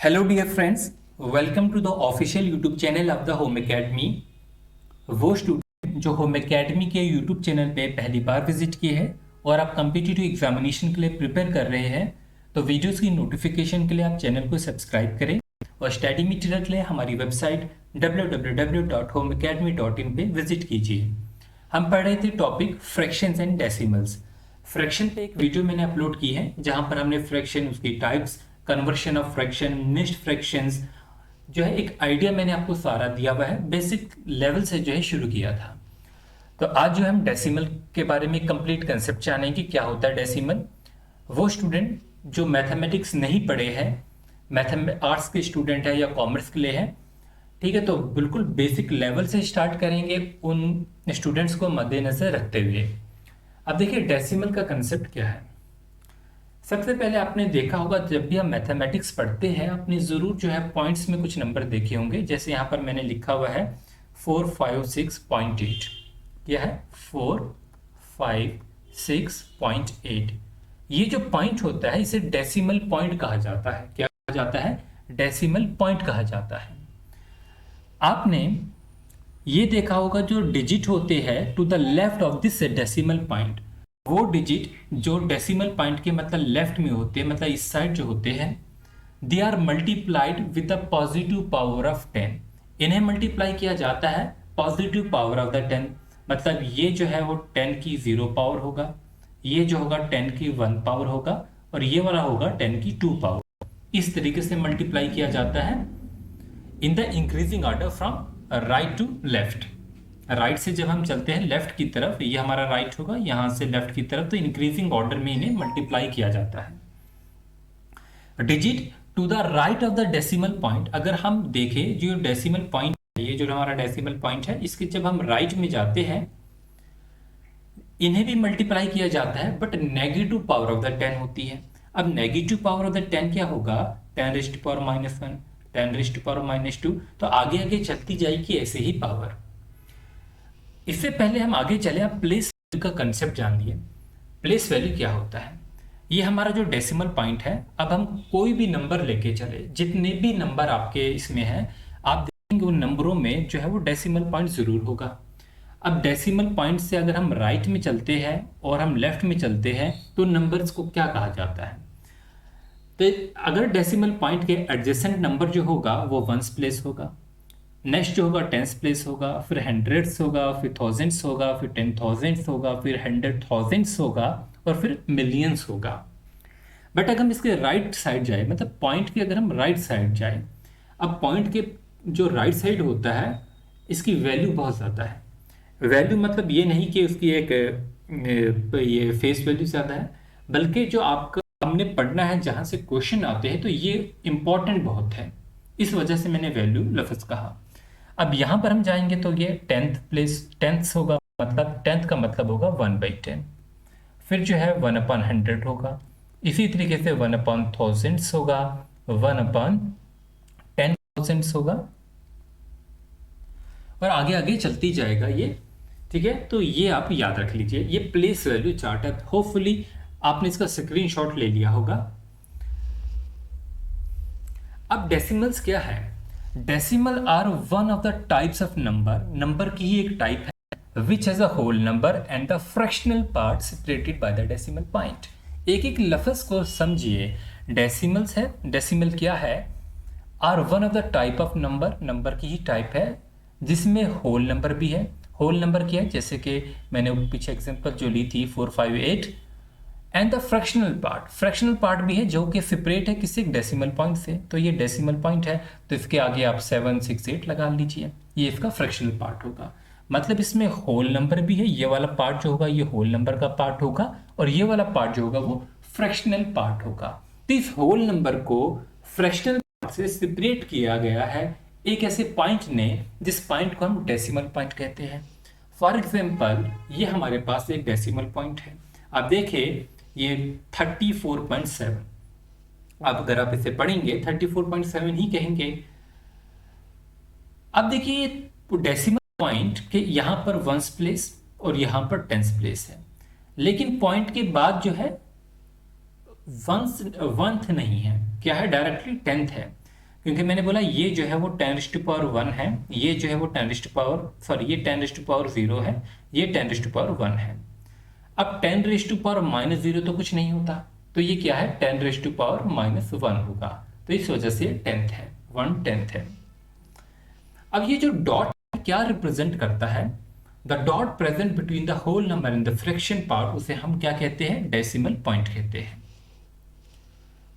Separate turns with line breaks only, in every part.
Hello dear friends, welcome to the official YouTube channel of the home academy. वो student जो home academy के YouTube channel पे पहली बार visit किए हैं और आप कम्पिटिटिव एग्जामिनेशन के लिए प्रिपेयर कर रहे हैं, तो वीडियोस की नोटिफिकेशन के लिए आप चैनल को सब्सक्राइब करें और स्टडी मटीरियल के लिए हमारी वेबसाइट www.homeacademy.in पे विजिट कीजिए। हम पढ़ रहे थे topic fractions and decimals. Fraction पे एक वीडियो मैंने अपलोड की है जहां पर हमने फ्रैक्शन, उसकी types, conversion of fraction, mixed fractions, जो है एक आइडिया मैंने आपको सारा दिया हुआ है, बेसिक लेवल से जो है शुरू किया था। तो आज जो हम डेसिमल के बारे में कंप्लीट कंसेप्ट जानेंगे, क्या होता है डेसिमल। वो स्टूडेंट जो मैथमेटिक्स नहीं पढ़े हैं, आर्ट्स के स्टूडेंट है या कॉमर्स के लिए है, ठीक है, तो बिल्कुल बेसिक लेवल से स्टार्ट करेंगे उन स्टूडेंट्स को मद्देनजर रखते हुए। अब देखिए डेसिमल का कंसेप्ट क्या है। सबसे पहले आपने देखा होगा जब भी हम मैथमेटिक्स पढ़ते हैं आपने ज़रूर जो है पॉइंट्स में कुछ नंबर देखे होंगे। जैसे यहाँ पर मैंने लिखा हुआ है 456.8। क्या है? 456.8। ये जो पॉइंट होता है इसे डेसिमल पॉइंट कहा जाता है। क्या कहा जाता है? डेसिमल पॉइंट कहा जाता है। आपने ये देखा होगा जो डिजिट होते हैं to the left of this decimal point, वो डिजिट जो डेसिमल पॉइंट के मतलब लेफ्ट में होते हैं, मतलब इस साइड जो होते हैं, they are multiplied with the positive power of 10। इन्हें मल्टीप्लाई किया जाता है पॉजिटिव पावर ऑफ द 10। मतलब ये जो है वो 10 की 0 पावर होगा, ये जो होगा 10 की 1 पावर होगा, और ये वाला होगा 10 की 2 पावर। इस तरीके से मल्टीप्लाई किया जाता है in the increasing order from right to left. Right से जब हम चलते हैं लेफ्ट की तरफ, ये हमारा राइट होगा, यहां से लेफ्ट की तरफ, तो इंक्रीजिंग ऑर्डर में इन्हें मल्टीप्लाई किया जाता है। Digit to the right of the decimal point, अगर हम देखें जो डेसिमल पॉइंट है, ये जो हमारा डेसिमल पॉइंट है, इसके जब हम राइट में जाते हैं इन्हें भी मल्टीप्लाई किया जाता है, but negative power of the 10 होती है। अब नेगेटिव पावर ऑफ द 10 क्या होगा? 10 रेस्ट पावर -1, 10 रेस्ट पावर -2, तो आगे आगे चलती जाएगी ऐसे ही पावर। इससे पहले हम आगे चले, आप प्लेस वैल्यू का कंसेप्ट जान लिए। प्लेस वैल्यू क्या होता है? ये हमारा जो डेसिमल पॉइंट है, अब हम कोई भी नंबर लेके चले, जितने भी नंबर आपके इसमें हैं, आप देखेंगे उन नंबरों में जो है वो डेसिमल पॉइंट जरूर होगा। अब डेसिमल पॉइंट से अगर हम राइट में चलते हैं और हम लेफ्ट में चलते हैं तो नंबर्स को क्या कहा जाता है? तो अगर डेसिमल पॉइंट के एडजेसेंट नंबर जो होगा वो वंस प्लेस होगा, नेक्स्ट जो होगा टेंस प्लेस होगा, फिर हंड्रेड्स होगा, फिर थाउजेंड्स होगा, फिर 10,000 होगा, फिर 100,000 होगा, और फिर मिलियंस होगा। बट अगर हम इसके राइट साइड जाए, मतलब पॉइंट के अगर हम राइट साइड जाए, अब पॉइंट के जो राइट साइड होता है इसकी वैल्यू बहुत ज़्यादा है। वैल्यू मतलब ये नहीं कि उसकी एक ये फेस वैल्यू ज़्यादा है, बल्कि जो आपका हमने पढ़ना है जहाँ से क्वेश्चन आते हैं, तो ये इंपॉर्टेंट बहुत है, इस वजह से मैंने वैल्यू लफ्ज़ कहा। अब यहाँ पर हम जाएंगे तो ये 10th प्लेस, 10th होगा, मतलब 10th का मतलब होगा 1/10। फिर जो है 1/100 होगा, इसी तरीके से 1/1000 होगा, 1/10,000 होगा, और आगे आगे चलती जाएगा ये। ठीक है, तो ये आप याद रख लीजिए, ये प्लेस वैल्यू चार्ट है। होपफुली आपने इसका स्क्रीनशॉट ले लिया होगा। अब डेसिमल्स क्या है? Decimal are one of the types of number, number की ही एक टाइप है, which has a whole number and the fractional part separated by the decimal point. एक एक लफ्ज को समझिए। डेसिमल्स है, डेसिमल क्या है? Are one of the type of number, number की ही टाइप है जिसमें होल नंबर भी है। होल नंबर क्या है? जैसे कि मैंने पीछे एग्जांपल जो ली थी 458, and the fractional part, fractional part भी है जो कि सेपरेट है किसी डेसिमल पॉइंट से। तो ये डेसिमल पॉइंट है, तो इसके आगे आप 768 लगा लीजिए, ये इसका फ्रैक्शनल पार्ट होगा। मतलब इसमें होल नंबर भी है, ये वाला पार्ट जो होगा ये होल नंबर का पार्ट होगा, और ये वाला पार्ट जो होगा वो फ्रैक्शनल पार्ट होगा। तो इस होल नंबर को फ्रैक्शनल पार्ट से सेपरेट किया गया है एक ऐसे पॉइंट ने, जिस पॉइंट को हम डेसिमल पॉइंट कहते हैं। फॉर एग्जाम्पल ये हमारे पास एक डेसिमल पॉइंट है, आप देखिए ये 34.7। अब अगर आप इसे पढ़ेंगे 34.7 ही कहेंगे। अब देखिए डेसिमल पॉइंट के यहाँ पर वंस प्लेस और यहाँ पर टेंस प्लेस है, लेकिन पॉइंट के बाद जो है वंथ नहीं है, क्या है? डायरेक्टली 10th है। क्योंकि मैंने बोला ये जो है वो 10⁻1 है, ये जो है वो 10⁻0 है, ये 10⁻1 है। अब 10⁻⁻0 तो कुछ नहीं होता, तो ये क्या है 10⁻⁻1 होगा, तो इस वजह से 10th है, 1/10 है। अब ये जो डॉट क्या रिप्रेजेंट करता है, the dot present between the whole number in the fraction part, उसे हम क्या कहते हैं, डेसिमल पॉइंट कहते हैं।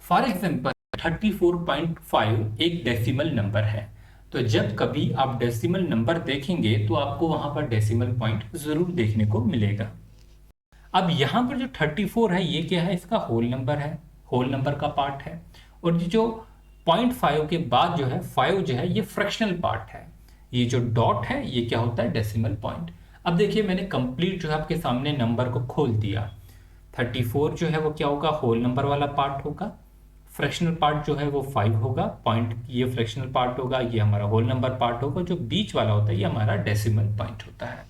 फॉर एग्जाम्पल 34.5 एक डेसिमल नंबर है, तो जब कभी आप डेसिमल नंबर देखेंगे तो आपको वहां पर डेसिमल पॉइंट जरूर देखने को मिलेगा। अब यहाँ पर जो 34 है ये क्या है, इसका होल नंबर है, होल नंबर का पार्ट है, और ये जो 0.5 के बाद जो है 5 जो है ये फ्रैक्शनल पार्ट है। ये जो डॉट है ये क्या होता है, डेसिमल पॉइंट। अब देखिए मैंने कंप्लीट जो है आपके सामने नंबर को खोल दिया। 34 जो है वो क्या होगा, होल नंबर वाला पार्ट होगा, फ्रैक्शनल पार्ट जो है वो 5 होगा, पॉइंट ये फ्रैक्शनल पार्ट होगा, ये हमारा होल नंबर पार्ट होगा, जो बीच वाला होता है ये हमारा डेसिमल पॉइंट होता है।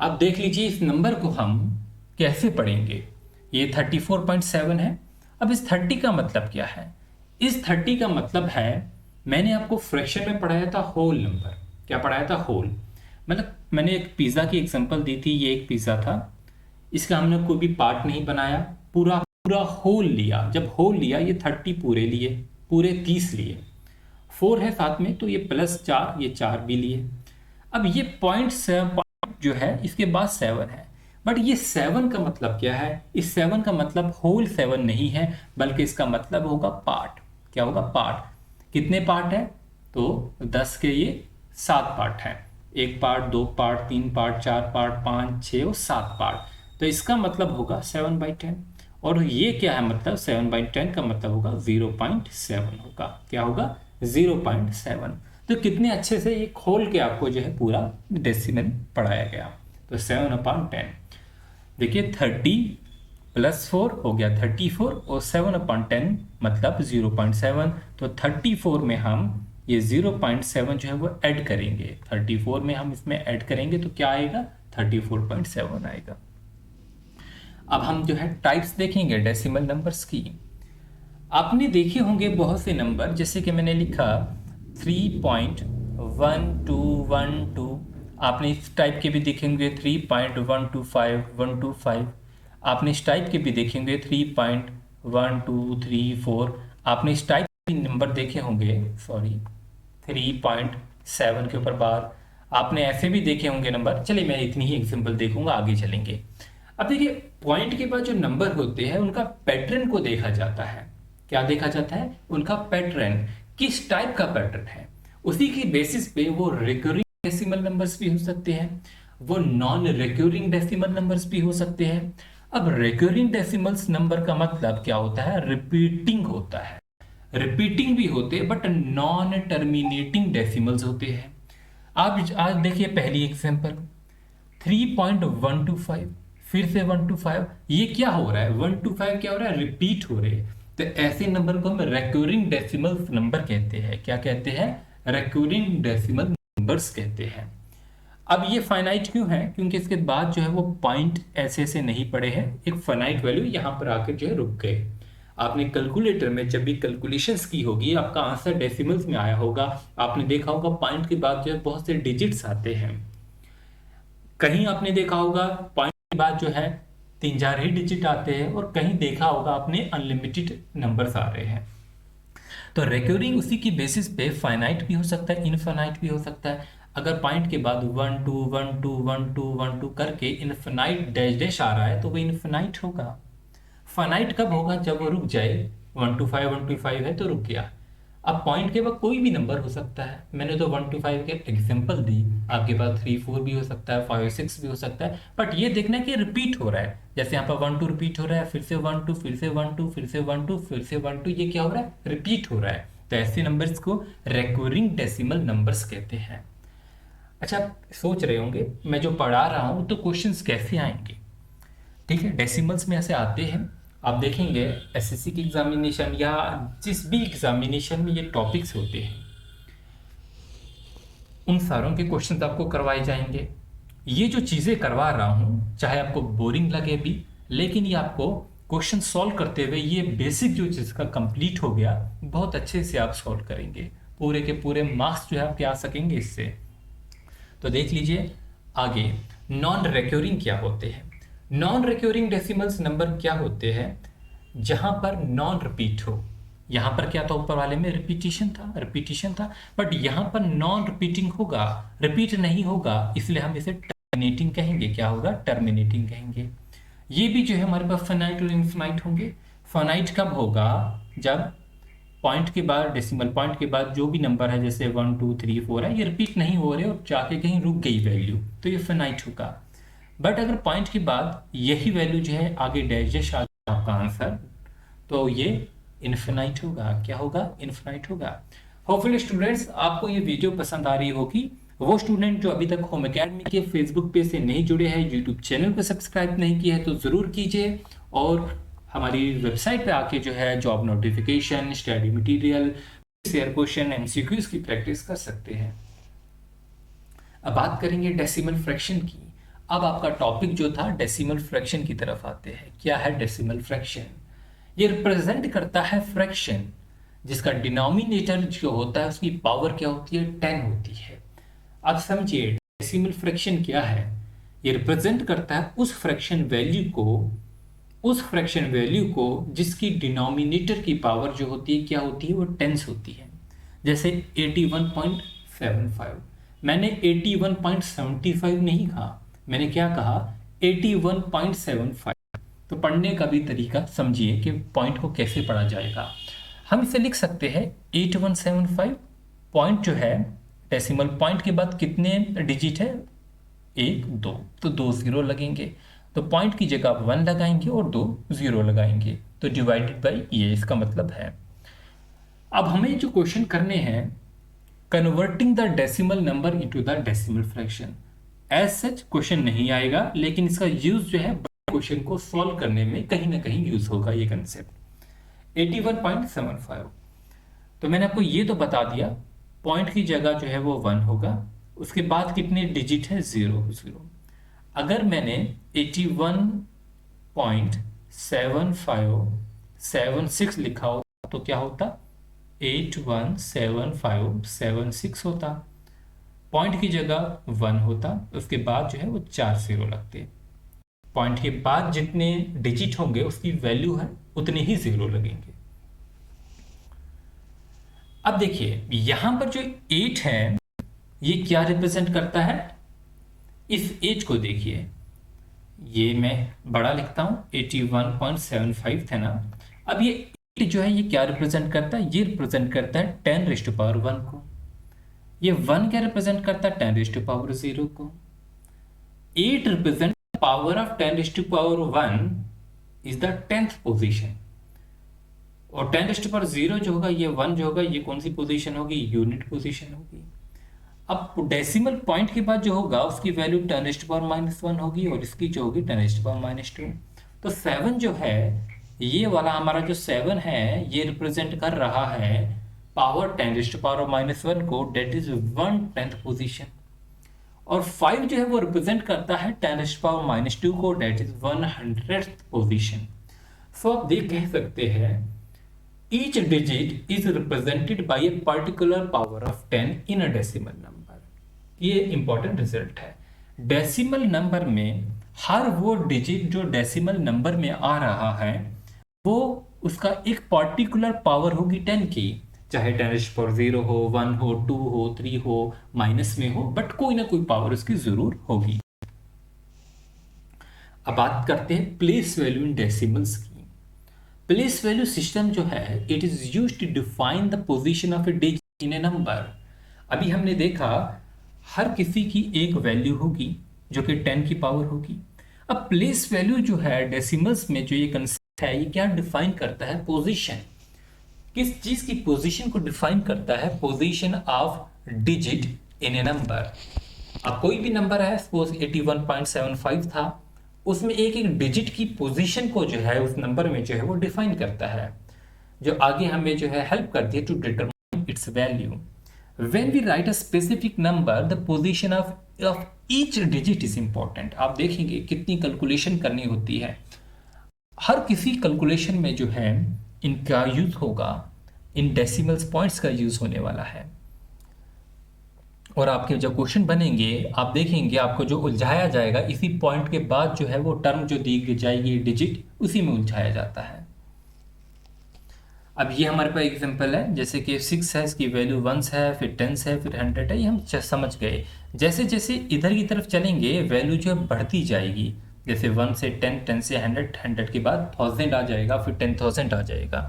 अब देख लीजिए इस नंबर को हम कैसे पढ़ेंगे। ये 34.7 है। अब इस 30 का मतलब क्या है, इस 30 का मतलब है, मैंने आपको फ्रैक्शन में पढ़ाया था होल नंबर, क्या पढ़ाया था, होल, मतलब मैंने एक पिज़्ज़ा की एग्जांपल दी थी, ये एक पिज़्ज़ा था, इसका हमने कोई भी पार्ट नहीं बनाया, पूरा पूरा होल लिया। जब होल लिया ये 30 पूरे लिए, पूरे 30 लिए, 4 है साथ में तो ये +4, ये 4 भी लिए। अब ये पॉइंट जो है इसके बाद 7 है, बट ये 7 का मतलब क्या है, इस 7 का मतलब होल 7 नहीं है, बल्कि इसका मतलब होगा पार्ट। क्या होगा, पार्ट। कितने पार्ट है, तो 10 के ये 7 पार्ट हैं, 1 पार्ट, 2 पार्ट, 3 पार्ट, 4 पार्ट, 5, 6 और 7 पार्ट, तो इसका मतलब होगा 7/10। और ये क्या है, मतलब 7/10 का मतलब होगा 0.7 होगा, क्या होगा, 0.7। तो कितने अच्छे से ये खोल के आपको जो है पूरा डेसिमल पढ़ाया गया। तो 7/10, देखिए 30 + 4 हो गया 34, और 7/10 मतलब 0.7, तो 34 में हम ये 0.7 जो है वो ऐड करेंगे, 34 में हम इसमें ऐड करेंगे तो क्या आएगा, 34.7 आएगा। अब हम जो है टाइप्स देखेंगे डेसिमल नंबर्स की। आपने देखे होंगे बहुत से नंबर, जैसे कि मैंने लिखा 3.1212, आपने इस टाइप के भी देखेंगे 3.125 125, आपने इस टाइप के भी देखेंगे 3.1234, आपने इस टाइप के नंबर देखे होंगे, सॉरी 3.7 के ऊपर बार, आपने ऐसे भी देखे होंगे नंबर। चलिए मैं इतनी ही एग्जांपल देखूंगा, आगे चलेंगे। अब देखिए पॉइंट के बाद जो नंबर होते हैं उनका पैटर्न को देखा जाता है। क्या देखा जाता है, उनका पैटर्न, किस टाइप का पैटर्न है, उसी की बेसिस पे वो रिकरिंग डेसिमल नंबर्स भी हो सकते हैं, वो नॉन रिकरिंग डेसिमल नंबर्स भी हो सकते हैं। अब रिकरिंग डेसिमल्स नंबर का मतलब क्या होता है, रिपीटिंग होता है, रिपीटिंग भी होते हैं बट नॉन टर्मिनेटिंग डेसिमल्स होते हैं। आप आज देखिए पहली एग्जांपल 3.125, फिर से 125, ये क्या हो रहा है, 125 क्या हो रहा है, रिपीट हो रहे हैं, तो ऐसे नंबर को हम रिकरिंग डेसिमल नंबर कहते हैं। क्या कहते हैं, रिकरिंग डेसिमल नंबर्स कहते हैं। अब ये फाइनाइट क्यों है, क्योंकि इसके बाद जो है वो पॉइंट ऐसे ऐसे नहीं पड़े हैं, एक फाइनाइट वैल्यू यहाँ पर आकर जो है रुक गए। आपने कैलकुलेटर में जब भी कैलकुलेशंस की होगी, आपका आंसर डेसिमल्स में आया होगा, आपने देखा होगा पॉइंट के बाद जो है बहुत से डिजिट्स आते हैं। कहीं आपने देखा होगा पॉइंट के बाद जो है 3-4 ही डिजिट आते हैं, और कहीं देखा होगा आपने अनलिमिटेड नंबर्स आ रहे हैं। तो रिकरिंग उसी की बेसिस पे फाइनाइट भी हो सकता है, इनफाइनाइट भी हो सकता है। अगर पॉइंट के बाद 1 2 1 2 1 2 1 2 करके इनफाइनाइट डैश डैश आ रहा है तो वो इनफाइनाइट होगा। फाइनाइट कब होगा, जब वो रुक जाए, 125 है तो रुक गया। अब पॉइंट के बाद कोई भी नंबर हो सकता है, मैंने तो 125 के एग्जांपल दी, आपके पास 3 4 भी हो सकता है, 5 6 भी हो सकता है, बट ये देखना है कि रिपीट हो रहा है। जैसे यहाँ पर 1 2 रिपीट हो रहा है, फिर से 1 2, फिर से 1 2, फिर से 1 2, फिर से 1 2, ये क्या हो रहा है, रिपीट हो रहा है। तो ऐसे नंबर्स को रिकरिंग डेसिमल नंबर्स कहते हैं। अच्छा, सोच रहे होंगे मैं जो पढ़ा रहा हूँ तो क्वेश्चंस कैसे आएंगे। ठीक है, डेसिमल्स में ऐसे आते हैं, आप देखेंगे एसएससी की एग्जामिनेशन या जिस भी एग्जामिनेशन में ये टॉपिक्स होते हैं, उन सारों के क्वेश्चन आपको करवाए जाएंगे। ये जो चीज़ें करवा रहा हूँ, चाहे आपको बोरिंग लगे भी, लेकिन ये आपको क्वेश्चन सॉल्व करते हुए ये बेसिक जो चीज़ का कंप्लीट हो गया, बहुत अच्छे से आप सॉल्व करेंगे, पूरे के पूरे मार्क्स जो है आपके आ सकेंगे इससे। तो देख लीजिए आगे, नॉन रिकरिंग क्या होते हैं। नॉन रिकरिंग डेसिमल्स नंबर क्या होते हैं, जहां पर नॉन रिपीट हो। यहां पर क्या था, ऊपर वाले में रिपीटिशन था, बट यहां पर नॉन रिपीटिंग होगा, रिपीट नहीं होगा, इसलिए हम इसे टर्मिनेटिंग कहेंगे। क्या होगा, टर्मिनेटिंग कहेंगे। ये भी जो है हमारे पास फाइनाइट और इनफाइनाइट होंगे। फाइनाइट कब होगा, जब पॉइंट के बाद, डेसिमल पॉइंट के बाद जो भी नंबर है, जैसे 1 2 3 4 है, ये रिपीट नहीं हो रहे और जाके कहीं रुक गई वैल्यू, तो ये फाइनाइट होगा। बट अगर पॉइंट के बाद यही वैल्यू जो है आगे डैश आ गया आपका आंसर, तो ये इनफिनाइट होगा। क्या होगा, इनफिनाइट होगा। होपफुली स्टूडेंट्स आपको ये वीडियो पसंद आ रही होगी। वो स्टूडेंट जो अभी तक होम एकेडमी के फेसबुक पेज से नहीं जुड़े हैं, यूट्यूब चैनल को सब्सक्राइब नहीं किया है, तो ज़रूर कीजिए। और हमारी वेबसाइट पे आके जो है job notification, study material, share question, MCQs की प्रैक्टिस कर सकते हैं। अब बात करेंगे डेसिमल फ्रैक्शन की। अब आपका टॉपिक जो था डेसिमल फ्रैक्शन की तरफ आते हैं। क्या है डेसिमल फ्रैक्शन, ये रिप्रेजेंट करता है फ्रैक्शन जिसका डिनोमिनेटर जो होता है उसकी पावर क्या होती है, 10 होती है। अब समझिए डेसिमल फ्रैक्शन क्या है, ये रिप्रेजेंट करता है उस फ्रैक्शन वैल्यू को जिसकी डिनोमिनेटर की पावर जो होती है क्या होती है, वो 10 होती है। जैसे 81.75, मैंने 81.75 नहीं कहा, मैंने क्या कहा, 81.75। तो पढ़ने का भी तरीका समझिए कि पॉइंट को कैसे पढ़ा जाएगा। हम इसे लिख सकते हैं 8175। पॉइंट जो है, डेसिमल पॉइंट के बाद कितने डिजिट है, 1 2, तो 2 0 लगेंगे। तो पॉइंट की जगह आप 1 लगाएंगे और 2 0 लगाएंगे, तो डिवाइडेड बाई ये इसका मतलब है। अब हमें जो क्वेश्चन करने हैं, converting the decimal number into the decimal fraction. As such question नहीं आएगा, लेकिन इसका यूज जो है क्वेश्चन को सॉल्व करने में कहीं ना कहीं यूज होगा ये कंसेप्ट। 81.75, तो मैंने आपको ये तो बता दिया, पॉइंट की जगह जो है वो 1 होगा, उसके बाद कितने डिजिट है, 0 0। अगर मैंने 81.7576 लिखा हो तो क्या होता, 817576 होता। पॉइंट की जगह 1 होता, उसके बाद जो है वो 4 0 लगते। पॉइंट के बाद जितने डिजिट होंगे उसकी वैल्यू है उतने ही 0 लगेंगे। अब देखिए यहां पर जो 8 है ये क्या रिप्रेजेंट करता है, इस 8 को देखिए, ये मैं बड़ा लिखता हूं, 81.75 थे ना। अब ये 8 जो है ये क्या रिप्रेजेंट करता है, ये रिप्रेजेंट करता है 10⁻1 को। ये 1 क्या रिप्रेजेंट करता है, 10⁻0 को। 8 represent power of 10⁻1 is the 10th position, और 10⁻0 जो होगा, ये 1 जो होगा, ये कौन सी पोजीशन होगी, यूनिट पोजीशन होगी। अब डेसिमल पॉइंट के बाद जो होगा उसकी वैल्यू 10⁻1 होगी, और इसकी जो होगी 10⁻2। तो 7 जो है, ये वाला हमारा जो 7 है ये रिप्रेजेंट कर रहा है पावर 10⁻1 को, डेट इज 1/10th पोजीशन। और 5 जो है वो रिप्रेजेंट करता है 10⁻2 को, डेट इज 100th पोजीशन। सो आप देख कह सकते हैं each digit is represented by a particular power of 10 in a decimal number। ये इंपॉर्टेंट रिजल्ट है। डेसिमल नंबर में हर वो डिजिट जो डेसिमल नंबर में आ रहा है वो उसका एक पर्टिकुलर पावर होगी 10 की, चाहे 10⁻0 हो, 1 हो, 2 हो, 3 हो, माइनस में हो, बट कोई ना कोई पावर उसकी जरूर होगी। अब बात करते हैं प्लेस वैल्यू इन डेसिमल्स की। प्लेस वैल्यू सिस्टम जो है, it is used to define the position of a digit in a number. अभी हमने देखा हर किसी की एक वैल्यू होगी जो कि 10 की पावर होगी। अब प्लेस वैल्यू जो है डेसिमल्स में जो ये कंसेप्ट है, ये क्या डिफाइन करता है, पोजीशन। किस चीज की पोजीशन को डिफाइन करता है, position of digit in a number. अब कोई भी नंबर है, सपोज 81.75 था, उसमें एक एक डिजिट की पोजीशन को जो है उस नंबर में जो है वो डिफाइन करता है, जो आगे हमें जो है हेल्प करती है to determine its value. When we write a specific number, the position of each digit is important. आप देखेंगे कितनी कैलकुलेशन करनी होती है। हर किसी कैलकुलेशन में जो है इनका यूज़ होगा, इन डेसिमल्स पॉइंट्स का यूज़ होने वाला है। और आपके जब क्वेश्चन बनेंगे आप देखेंगे आपको जो उलझाया जाएगा इसी पॉइंट के बाद जो है वो टर्म जो दी जाएगी डिजिट उसी में उलझाया जाता है। अब ये हमारे पास एग्जांपल है, जैसे कि 6 है, इसकी वैल्यू 1 है, फिर 10 है, फिर 100 है, ये हम समझ गए। जैसे जैसे इधर की तरफ चलेंगे वैल्यू जो है बढ़ती जाएगी, जैसे 1 से 10, 10 से 100, 100 के बाद 1000 आ जाएगा, फिर 10,000 आ जाएगा।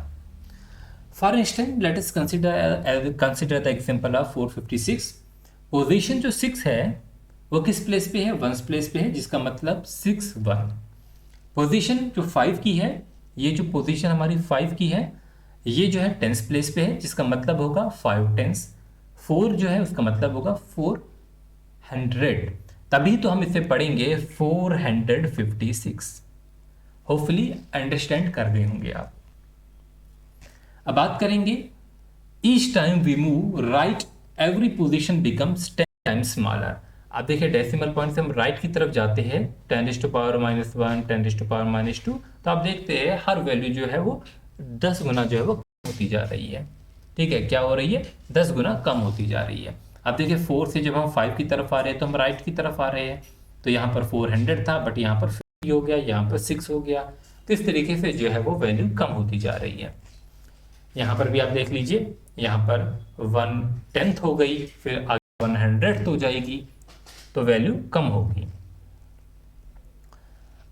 For instance let us consider the example of 456। Position जो 6 है वो किस प्लेस पे है, 1 प्लेस पे है, जिसका मतलब 6 1। पोजीशन जो 5 की है, ये जो पोजीशन हमारी 5 की है ये जो है 10th प्लेस पे है, जिसका मतलब होगा 5 10। 4 जो है उसका मतलब होगा 400, तभी तो हम इसे पढ़ेंगे 456। होपफुली अंडरस्टैंड कर रहे होंगे आप। अब बात करेंगे each time we move right every position becomes 10 times smaller. आप देखिए डेसिमल पॉइंट से हम राइट की तरफ जाते हैं 10⁻⁻1 10⁻², तो आप देखते हैं हर वैल्यू जो है वो 10 गुना जो है वो कम होती जा रही है। ठीक है, क्या हो रही है, 10 गुना कम होती जा रही है। अब देखिए 4 से जब हम 5 की तरफ आ रहे हैं तो हम राइट की तरफ आ रहे हैं, तो यहाँ पर 400 था बट यहाँ पर 50 हो गया, यहाँ पर 6 हो गया। तो इस तरीके से जो है वो वैल्यू कम होती जा रही है। यहाँ पर भी आप देख लीजिए, यहाँ पर 1/10 हो गई, फिर आगे 100 हो जाएगी, तो वैल्यू कम होगी।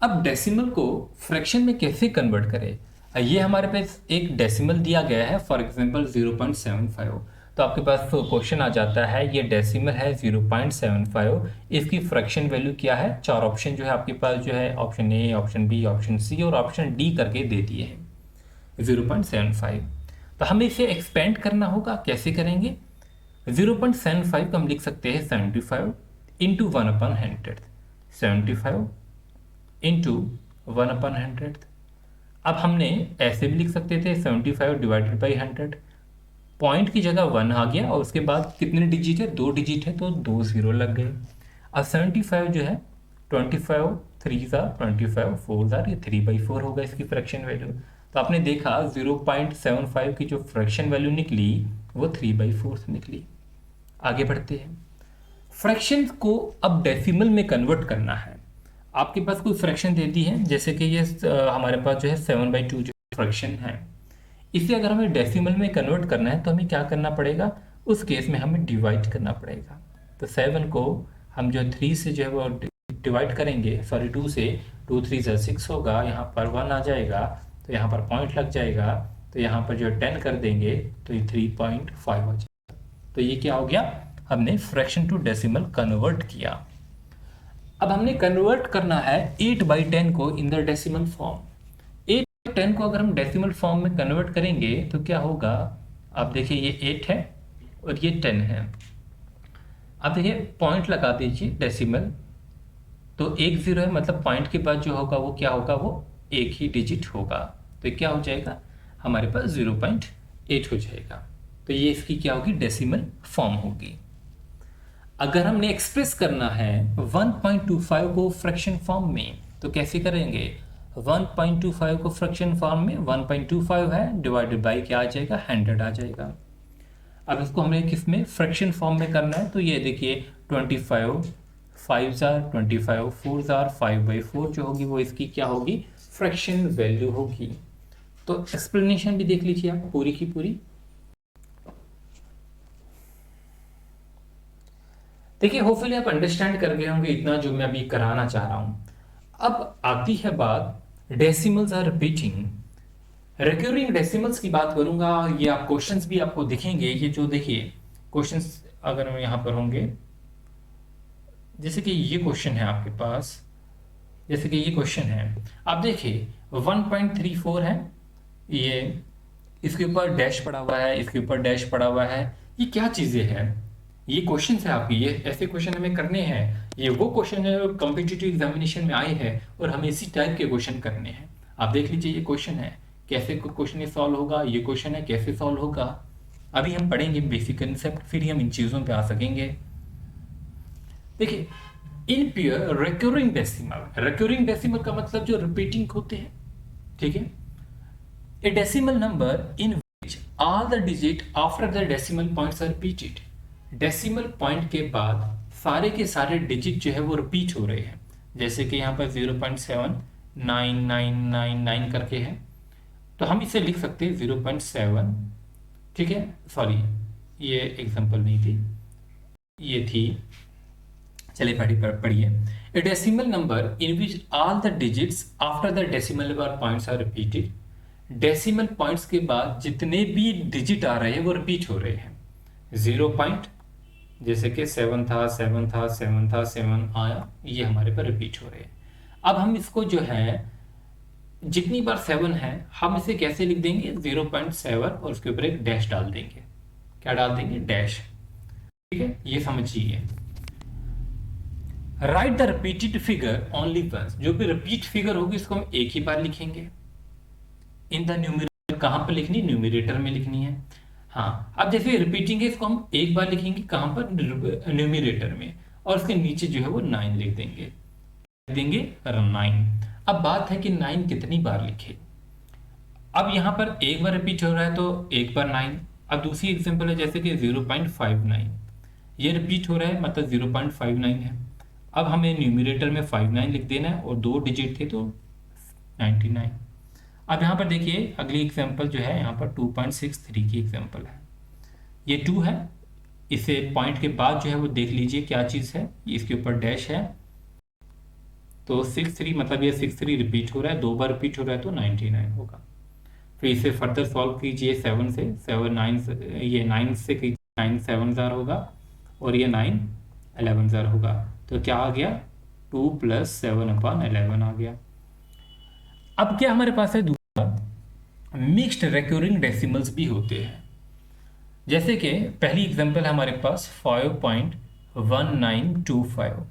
अब डेसिमल को फ्रैक्शन में कैसे कन्वर्ट करें, ये हमारे पास एक डेसिमल दिया गया है, फॉर एग्जांपल 0.75। तो आपके पास क्वेश्चन आ जाता है ये डेसिमल है 0.75, इसकी फ्रैक्शन वैल्यू क्या है। 4 ऑप्शन जो है आपके पास जो है option A, option B, option C और ऑप्शन डी करके दे दिए हैं 0.75। तो हमें इसे एक्सपेंड करना होगा, कैसे करेंगे। 0.75 को हम लिख सकते हैं 75 इंटू 1/100, 75 इंटू 1/100। अब हमने ऐसे भी लिख सकते थे 75 डिवाइडेड बाई 100, पॉइंट की जगह 1 आ गया और उसके बाद कितने डिजिट है, 2 डिजिट है, तो 2 0 लग गए। अब 75 जो है 25 3 25 4 ये 3/4 होगा इसकी फ्रैक्शन वैल्यू। तो आपने देखा 0.75 की जो फ्रैक्शन वैल्यू निकली वो 3/4 निकली। आगे बढ़ते हैं, फ्रैक्शन को अब डेसिमल में कन्वर्ट करना है। आपके पास कोई फ्रैक्शन दे दी है, जैसे कि ये हमारे पास जो है 7/2 जो फ्रैक्शन है, इसे अगर हमें डेसिमल में कन्वर्ट करना है तो हमें क्या करना पड़ेगा, उस केस में हमें डिवाइड करना पड़ेगा। तो 7 को हम जो 3 से जो है वो डिवाइड करेंगे, सॉरी 2 से, 2 3 6 होगा, यहाँ पर 1 आ जाएगा, तो यहाँ पर पॉइंट लग जाएगा, तो यहाँ पर जो 10 कर देंगे तो ये 3.5 हो जाएगा। तो ये क्या हो गया, हमने फ्रैक्शन टू डेसिमल कन्वर्ट किया। अब हमने कन्वर्ट करना है 8/10 को इन द डेसिमल फॉर्म। 8/10 को अगर हम डेसिमल फॉर्म में कन्वर्ट करेंगे तो क्या होगा, आप देखिए ये 8 है और ये 10 है। आप देखिए पॉइंट लगा दीजिए डेसिमल, तो 1 0 है, मतलब पॉइंट के बाद जो होगा वो क्या होगा, वो एक ही डिजिट होगा, तो क्या हो जाएगा हमारे पास 0.8 हो जाएगा। तो ये इसकी क्या होगी, डेसिमल फॉर्म होगी। अगर हमने एक्सप्रेस करना है 1.25 को फ्रैक्शन फॉर्म में तो कैसे करेंगे, 1.25 को फ्रैक्शन फॉर्म में 1.25 है डिवाइडेड बाई क्या आ जाएगा, 100 आ जाएगा। अब इसको हमें किस में, फ्रैक्शन फॉर्म में करना है, तो ये देखिए 25 5 25 4 5/4 जो होगी वो इसकी क्या होगी, फ्रैक्शन वैल्यू होगी। तो एक्सप्लेनेशन भी देख लीजिए आप पूरी की पूरी। देखिए होपफुली आप अंडरस्टैंड कर गए होंगे इतना जो मैं अभी कराना चाह रहा हूं। अब आती है बात decimals are repeating. Recurring decimals की बात करूंगा, ये आप क्वेश्चंस भी आपको दिखेंगे, ये जो देखिए क्वेश्चंस अगर यहाँ पर होंगे, जैसे कि ये क्वेश्चन है आपके पास, जैसे कि ये क्वेश्चन है, आप देखिए 1.34 है, ये इसके ऊपर डैश पड़ा हुआ है, इसके ऊपर डैश पड़ा हुआ है, ये क्या चीज़ें हैं, ये क्वेश्चन है आपकी, ये ऐसे क्वेश्चन हमें करने हैं। ये वो क्वेश्चन है जो कॉम्पिटिटिव एग्जामिनेशन में आए हैं और हमें इसी टाइप के क्वेश्चन करने हैं। आप देख लीजिए ये क्वेश्चन है, कैसे क्वेश्चन ये सॉल्व होगा, ये क्वेश्चन है कैसे सॉल्व होगा। अभी हम पढ़ेंगे बेसिक कंसेप्ट, फिर ही हम इन चीज़ों पे आ सकेंगे। देखिए in pair recurring decimal, recurring decimal का मतलब जो रिपीटिंग होते हैं, ठीक है। A decimal number in which all the digits after the decimal points are repeated. Decimal point के बाद सारे के सारे डिजिट जो है वो रिपीट हो रहे हैं, जैसे कि यहाँ पर 0.79999 करके है, तो हम इसे लिख सकते हैं 0.7, ठीक है। सॉरी, ये एग्जांपल नहीं थी, ये थी, चलिए पढ़िए। A decimal number in which all the digits after the decimal points are repeated. Decimal points के बाद जितने भी डिजिट आ रहे हैं वो रिपीट हो रहे हैं। 0 पॉइंट, जैसे कि 7 था 7 था 7 था 7 आया, ये हमारे पर रिपीट हो रहे हैं। अब हम इसको जो है जितनी बार 7 है हम इसे कैसे लिख देंगे, 0.7 और उसके ऊपर एक डैश डाल देंगे। क्या डाल देंगे, डैश, ठीक है। ये समझिए। Write the repeated figure only once. जो भी रिपीट फिगर होगी इसको हम एक ही बार लिखेंगे। इन द न्यूमरेटर, कहां पर लिखनी, न्यूमरेटर में लिखनी है। हाँ, अब जैसे रिपीटिंग है इसको हम एक बार लिखेंगे, कहां पर, न्यूमरेटर में, और उसके नीचे जो है वो 9 लिख देंगे, 9। अब बात है कि 9 कितनी बार लिखे। अब यहां पर एक बार रिपीट हो रहा है तो एक बार 9। अब दूसरी एग्जांपल है जैसे कि 0.59, ये रिपीट हो रहा है मतलब 0.59 है। अब हमें न्यूमरेटर में 59 लिख देना है और 2 डिजिट थे तो 99। अब यहाँ पर देखिए अगली एग्जांपल जो है यहाँ पर 2.63 की एग्जांपल है। ये 2 है, इसे पॉइंट के बाद जो है वो देख लीजिए क्या चीज़ है, इसके ऊपर डैश है, तो 63 मतलब ये 63 रिपीट हो रहा है, 2 बार रिपीट हो रहा है तो 99 होगा। फिर इसे फर्दर सॉल्व कीजिए 7 से, 7 9 से, ये 9 से कीजिए, 9 7 जार होगा और ये 9 11 जार होगा, तो क्या आ गया, 2 + 7/11 आ गया। अब क्या हमारे पास है दूसरा, मिक्स्ड रिकरिंग डेसिमल्स भी होते हैं। जैसे कि पहली एग्जांपल है हमारे पास 5.1925,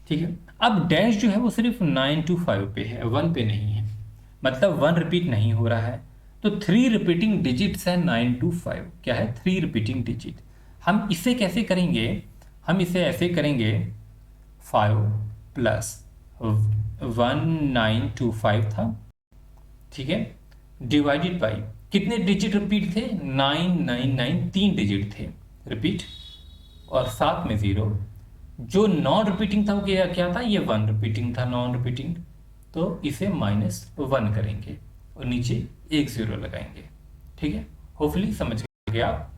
ठीक है। अब डैश जो है वो सिर्फ 9 to 5 पे है, 1 पे नहीं है, मतलब 1 रिपीट नहीं हो रहा है। तो 3 रिपीटिंग डिजिट्स है 9 to 5, क्या है, 3 रिपीटिंग डिजिट। हम इसे कैसे करेंगे, हम इसे ऐसे करेंगे, 5 + 1925 था, ठीक है, डिवाइडेड बाई कितने डिजिट रिपीट थे, 999, 3 डिजिट थे रिपीट, और साथ में 0। जो नॉन रिपीटिंग था वो क्या था, ये 1 रिपीटिंग था, नॉन रिपीटिंग, तो इसे -1 करेंगे और नीचे एक 0 लगाएंगे, ठीक है। होपफुली समझ गए आप।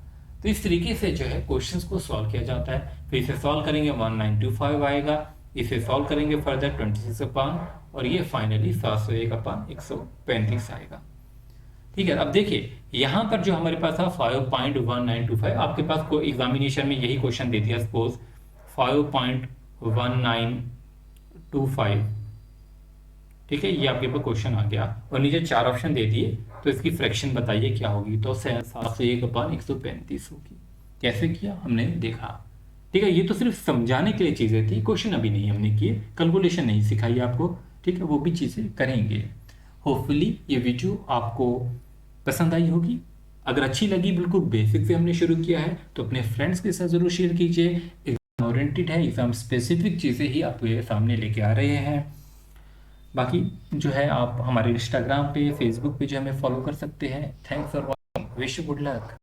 तो इस तरीके से जो है क्वेश्चंस को सॉल्व किया जाता है। फिर इसे सॉल्व करेंगे 1925 आएगा, इसे सॉल्व करेंगे फर्दर 26 और ये फाइनली 701/135 आएगा, ठीक है। अब देखिए यहाँ पर जो हमारे पास था 5.1925, आपके पास कोई एग्जामिनेशन में यही क्वेश्चन दे दिया, सपोज 5.1925, ठीक है, ये आपके पास क्वेश्चन आ गया और नीचे 4 ऑप्शन दे दिए, तो इसकी फ्रैक्शन बताइए क्या होगी, तो 701/135 होगी। कैसे किया हमने देखा, ठीक है। ये तो सिर्फ समझाने के लिए चीज़ें थी, क्वेश्चन अभी नहीं हमने किए, कैलकुलेशन नहीं सिखाई आपको, ठीक है, वो भी चीज़ें करेंगे। होपफुली ये वीडियो आपको पसंद आई होगी। अगर अच्छी लगी, बिल्कुल बेसिक से हमने शुरू किया है, तो अपने फ्रेंड्स के साथ ज़रूर शेयर कीजिए। एग्जाम ओरिएंटेड है, एग्जाम स्पेसिफिक चीज़ें ही आपके सामने लेके आ रहे हैं। बाकी जो है आप हमारे इंस्टाग्राम पे, फेसबुक पे जो हमें फॉलो कर सकते हैं। Thanks for watching, wish you good luck.